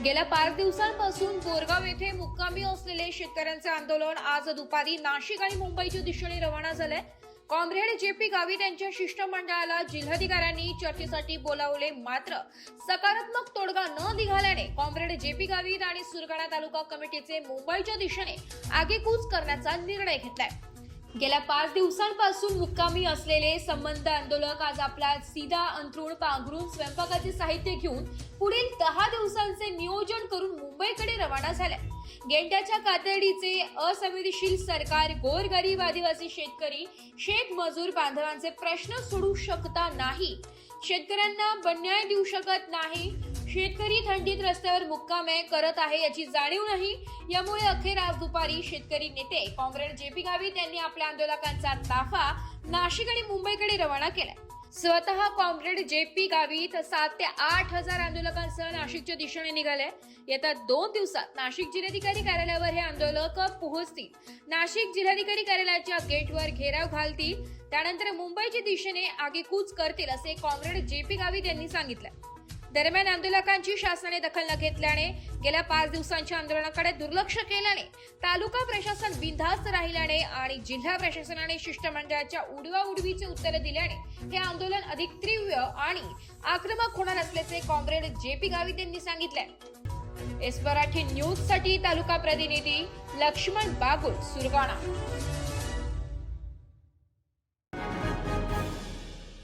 गेल्या 5 दिवसांपासून बोरगाव येथे मुक्कामी असलेले शेतकऱ्यांचे आंदोलन आज दुपारी नाशिक आणि मुंबईच्या दिशेने रवाना झाले। कॉम्रेड जेपी गावित यांच्या शिष्टमंडळाला जिल्हाधिकाऱ्यांनी चर्चेसाठी बोलावले, मात्र सकारात्मक तोडगा न निघाल्याने कॉम्रेड जेपी गावित आणि सुरगाणा तालुका कमिटीचे मुंबईच्या दिशेने आगेकूच करण्याचा निर्णय घेतलाय। गेल्या 5 दिवसांपासून मुक्कामी असलेले संबंध आंदोलक आज आपला सीधा अंथरूण पांघरून स्वयंपाकाचे साहित्य घेऊन पुढील 10 दिवसांचे नियोजन करून मुंबईकडे रवाना झाले। गेंड्याच्या कातडीचे असंवेदनशील सरकार गोरगरीब आदिवासी शेतकरी शेतमजूर बांधवांचे प्रश्न सोडू शकता नाही, शेतकऱ्यांना बन्याय देऊ शकत नाही। शेतकरी थंडीत रस्त्यावर मुक्कामे करत आहे याची जाणीव नाही। यामुळे अखेर आज दुपारी शेतकरी नेते कॉम्रेड जेपी गावित यांनी आपल्या आंदोलकांचा ताफा नाशिक आणि मुंबईकडे रवाना केला। स्वतः कॉम्रेड जेपी गावित 7 ते 8 हजार आंदोलकांसह नाशिकच्या दिशेने निघाले। येत्या 2 दिवसात नाशिक जिल्हाधिकारी कार्यालयावर हे आंदोलक पोहोचतील। नाशिक जिल्हाधिकारी कार्यालयाच्या गेटवर घेराव घालतील, त्यानंतर मुंबईच्या दिशेने आगेकूच करतील असे कॉम्रेड जेपी गावित यांनी सांगितलं। दरम्यान आंदोलकांची शासनाने दखल न घेतल्याने गेल्या 5 दिवसांच्या आंदोलनाकडे दुर्लक्ष केल्याने तालुका प्रशासन बिनधास्त राहिल्याने आणि जिल्हा प्रशासनाने शिष्टमंडळाच्या उडवाउडवीचे उत्तर दिल्याने हे आंदोलन अधिक तीव्र आणि आक्रमक होणार असल्याचे कॉम्रेड जेपी गावित यांनी सांगितले। एस मराठी न्यूज साठी तालुका प्रतिनिधी लक्ष्मण बागुल, सुरगाणा।